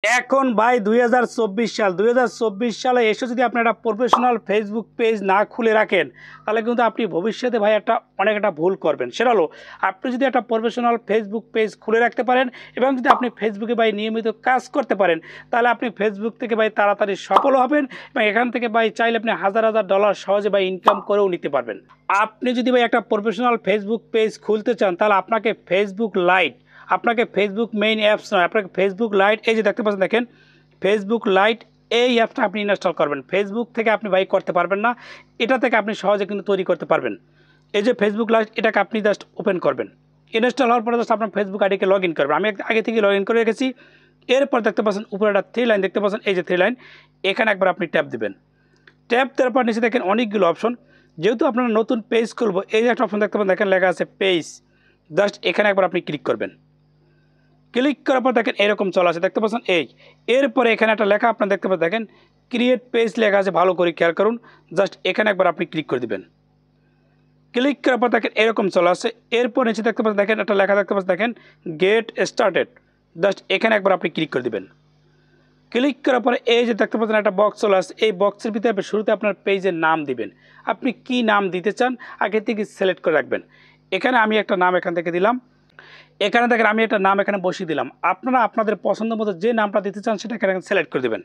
এখন ভাই 2024 সাল 2024 সালে এসে যদি আপনি একটা প্রফেশনাল ফেসবুক পেজ না খুলে রাখেন তাহলে কিন্তু আপনি ভবিষ্যতে ভাই অনেক একটা ভুল করবেন। সেটা হলো আপনি যদি একটা প্রফেশনাল ফেসবুক পেজ খুলে রাখতে পারেন এবং যদি আপনি ফেসবুকে ভাই নিয়মিত কাজ করতে পারেন তাহলে আপনি ফেসবুক থেকে ভাই তাড়াতাড়ি সফল হবেন এবং এখান থেকে ভাই চাইলে আপনি হাজার হাজার ডলার সহজে ভাই ইনকাম করেও নিতে পারবেন। আপনি যদি ভাই একটা প্রফেশনাল ফেসবুক পেজ খুলতে চান তাহলে আপনাকে ফেসবুক লাইট, আপনাকে ফেসবুক মেইন অ্যাপস নয়, আপনাকে ফেসবুক লাইট, এই যে দেখতে পাচ্ছেন দেখেন ফেসবুক লাইট, এই অ্যাপটা আপনি ইনস্টল করবেন। ফেসবুক থেকে আপনি ভাই করতে পারবেন না, এটা থেকে আপনি সহজে কিন্তু তৈরি করতে পারবেন। এই যে ফেসবুক লাইট, এটাকে আপনি জাস্ট ওপেন করবেন। ইনস্টল হওয়ার পরে জাস্ট আপনার ফেসবুক আইডিকে লগ ইন করবেন। আমি আগে থেকে লগ ইন করে রেখেছি। এরপর দেখতে পাচ্ছেন উপরে একটা থ্রি লাইন দেখতে পাচ্ছেন, এই যে থ্রি লাইন, এখানে একবার আপনি ট্যাপ দিবেন। ট্যাপ দেওয়ার পর নিচে দেখেন অনেকগুলো অপশন। যেহেতু আপনারা নতুন পেজ খুলবো, এই যে একটা অপশন দেখতে পাচ্ছেন দেখেন লেখা আছে পেজ, জাস্ট এখানে একবার আপনি ক্লিক করবেন। ক্লিক করার পর দেখেন এরকম চলে আসে দেখতে পাচ্ছেন এই। এরপরে এখানে একটা লেখা আপনার দেখতে পাচ্ছেন দেখেন ক্রিয়েট পেজ লেখা আছে, ভালো করে খেয়াল করুন। জাস্ট এখানে একবার আপনি ক্লিক করে দিবেন। ক্লিক করার পর দেখেন এরকম চলে আসে। এরপর নিচে দেখতে পাচ্ছেন দেখেন একটা লেখা দেখতে পাচ্ছেন দেখেন গেট স্টার্টেড, জাস্ট এখানে একবার আপনি ক্লিক করে দিবেন। ক্লিক করার পরে এই যে দেখতে পাচ্ছেন একটা বক্স চলে আসে। এই বক্সের ভিতরে আপনি শুরুতে আপনার পেজের নাম দিবেন। আপনি কি নাম দিতে চান আগে থেকে সিলেক্ট করে রাখবেন। এখানে আমি একটা নাম এখান থেকে দিলাম। এখানে দেখেন আমি একটা নাম এখানে বসিয়ে দিলাম। আপনারা আপনাদের পছন্দ মতো যে নামটা দিতে চান সেটা এখানে সিলেক্ট করে দেবেন।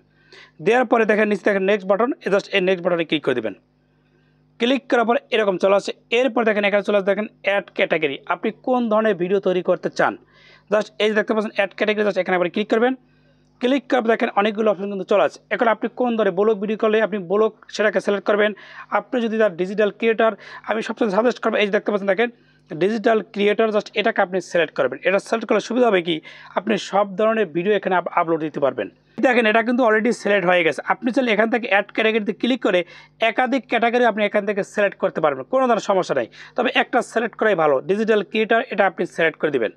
দেওয়ার পরে দেখেন নিচে দেখেন নেক্সট বাটন, জাস্ট এই নেক্সট বাটনে ক্লিক করে দেবেন। ক্লিক করার পর এরকম চলে আসে। এরপর দেখেন এখানে চলে আসে দেখেন অ্যাড ক্যাটাগরি, আপনি কোন ধরনের ভিডিও তৈরি করতে চান। জাস্ট এই যে দেখতে পাচ্ছেন অ্যাড ক্যাটাগরি, জাস্ট এখানে আবার ক্লিক করবেন। ক্লিক করার পর দেখেন অনেকগুলো অপশন কিন্তু চলে আসে। এখন আপনি কোন ধরনের ব্লগ ভিডিও করলে আপনি ব্লগ সেটাকে সিলেক্ট করবেন। আপনি যদি তার ডিজিটাল ক্রিয়েটার, আমি সবচেয়ে সাজেস্ট করবো এই যে দেখতে পাচ্ছেন দেখেন ডিজিটাল ক্রিয়েটর, জাস্ট এটাকে আপনি সিলেক্ট করবেন। এটা সিলেক্ট করলে সুবিধা হবে কি আপনি সব ধরনের ভিডিও এখানে আপলোড দিতে পারবেন। দেখেন এটা কিন্তু অলরেডি সিলেক্ট হয়ে গেছে। আপনি চাইলে এখান থেকে অ্যাড ক্যাটাগরিতে ক্লিক করে একাধিক ক্যাটাগরি আপনি এখান থেকে সিলেক্ট করতে পারবেন, কোনো ধরনের সমস্যা নেই। তবে একটা সিলেক্ট করাই ভালো, ডিজিটাল ক্রিয়েটর, এটা আপনি সিলেক্ট করে দেবেন।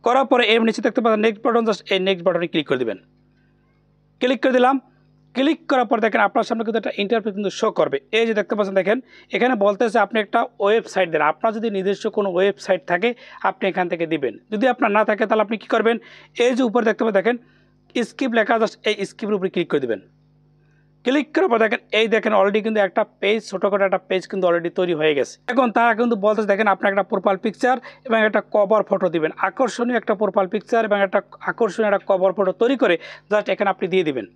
করার পরে এর নিচে দেখতে পাচ্ছেন নেক্সট বাটন, জাস্ট এই নেক্সট বাটনে ক্লিক করে দেবেন। ক্লিক করে দিলাম। ক্লিক করার পর দেখেন আপনার সামনে কিন্তু একটা ইন্টারফেস কিন্তু শো করবে। এই যে দেখতে পাচ্ছেন দেখেন এখানে বলতেছে আপনি একটা ওয়েবসাইট দেন। আপনার যদি নিজস্ব কোনো ওয়েবসাইট থাকে আপনি এখান থেকে দিবেন। যদি আপনার না থাকে তাহলে আপনি কী করবেন, এই যে উপরে দেখতে পাবেন দেখেন স্কিপ লেখা, জাস্ট এই স্কিপের উপরে ক্লিক করে দেবেন। ক্লিক করার পর দেখেন এই দেখেন অলরেডি কিন্তু একটা পেজ, ছোটোখাটো একটা পেজ কিন্তু অলরেডি তৈরি হয়ে গেছে। এখন তারা কিন্তু বলতেছে দেখেন আপনার একটা প্রোফাইল পিকচার এবং একটা কভার ফটো দিবেন। আকর্ষণীয় একটা প্রোফাইল পিকচার এবং একটা আকর্ষণীয় একটা কভার ফটো তৈরি করে জাস্ট এখানে আপনি দিয়ে দিবেন।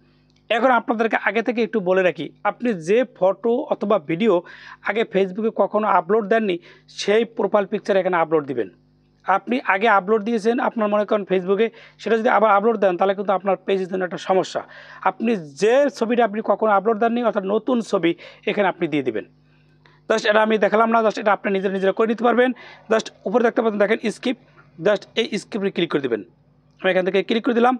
এখন আপনাদেরকে আগে থেকে একটু বলে রাখি, আপনি যে ফটো অথবা ভিডিও আগে ফেসবুকে কখনো আপলোড দেননি সেই প্রোফাইল পিকচার এখানে আপলোড দিবেন। আপনি আগে আপলোড দিয়েছেন আপনার মনে করেন ফেসবুকে, সেটা যদি আবার আপলোড দেন তাহলে কিন্তু আপনার পেজের জন্য একটা সমস্যা। আপনি যে ছবিটা আপনি কখনো আপলোড দেননি অর্থাৎ নতুন ছবি এখানে আপনি দিয়ে দিবেন। জাস্ট এটা আমি দেখালাম না, জাস্ট এটা আপনি নিজেরা করে নিতে পারবেন। জাস্ট উপরে দেখতে পাচ্ছেন দেখেন স্কিপ, জাস্ট এই স্কিপে ক্লিক করে দেবেন। আমি এখান থেকে ক্লিক করে দিলাম।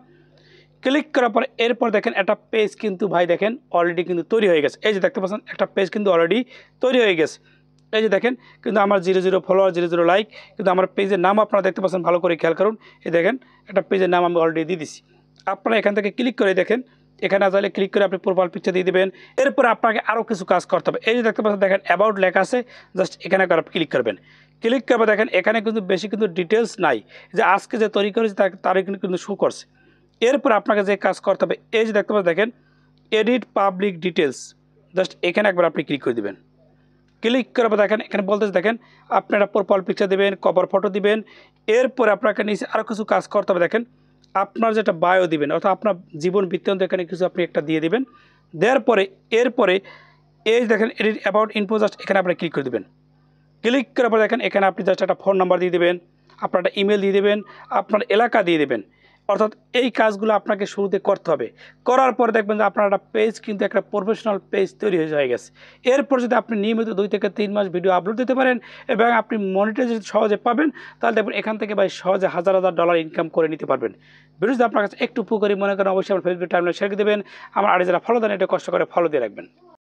ক্লিক করার পর এরপর দেখেন একটা পেজ কিন্তু ভাই দেখেন অলরেডি কিন্তু তৈরি হয়ে গেছে। এই যে দেখতে পাচ্ছেন একটা পেজ কিন্তু অলরেডি তৈরি হয়ে গেছে। এই যে দেখেন কিন্তু আমার 00 ফলোয়ার, 00 লাইক, কিন্তু আমার পেজের নাম আপনারা দেখতে পাচ্ছেন, ভালো করে খেয়াল করুন। এই দেখেন একটা পেজের নাম আমি অলরেডি দিয়ে দিছি। আপনারা এখান থেকে ক্লিক করে দেখেন এখানে আসলে ক্লিক করে আপনি প্রোফাইল পিকচার দিয়ে দেবেন। এরপর আপনাকে আরও কিছু কাজ করতে হবে। এই যে দেখতে পাচ্ছেন দেখেন অ্যাবাউট লেখা আছে, জাস্ট এখানে ক্লিক করবেন। ক্লিক করবে দেখেন এখানে কিন্তু বেশি কিন্তু ডিটেলস নাই, যে আজকে যে তৈরি করেছে তার কিন্তু শো করছে। এরপর আপনাকে যে কাজ করতে হবে এই যে দেখতে পাচ্ছেন দেখেন এডিট পাবলিক ডিটেলস, জাস্ট এখানে একবার আপনি ক্লিক করে দেবেন। ক্লিক করার দেখেন এখানে বলতেছে দেখেন আপনারা প্রোফাইল পিকচার দেবেন, কভার ফটো দিবেন। এরপর আপনাকে নিচে আরও কিছু কাজ করতে হবে। দেখেন আপনার যেটা বায়ো দিবেন অর্থাৎ আপনার জীবন বৃত্তান্ত এখানে কিছু আপনি একটা দিয়ে দিবেন। দেওয়ার পরে এরপরে এই দেখেন এডিট অ্যাবাউট ইনফো, জাস্ট এখানে আপনি ক্লিক করে দেবেন। ক্লিক করার পর দেখেন এখানে আপনি জাস্ট একটা ফোন নাম্বার দিয়ে দেবেন, আপনার একটা ইমেল দিয়ে দেবেন, আপনার এলাকা দিয়ে দেবেন। অর্থাৎ এই কাজগুলো আপনাকে শুরুতে করতে হবে। করার পরে দেখবেন যে আপনার একটা পেজ কিন্তু একটা প্রফেশনাল পেজ তৈরি হয়ে গেছে। এরপর যদি আপনি নিয়মিত 2 থেকে 3 মাস ভিডিও আপলোড দিতে পারেন এবং আপনি মনিটাইজেশন সহজে পাবেন তাহলে দেখবেন এখান থেকে ভাই সহজে হাজার হাজার ডলার ইনকাম করে নিতে পারবেন। ভিডিও যদি আপনার কাছে একটু উপকারী মনে করেন অবশ্যই আমার ফেসবুক টাইমলাইনে শেয়ার করে দেবেন। আমার আর যারা ফলো দেন এটা কষ্ট করে ফলো দিয়ে রাখবেন।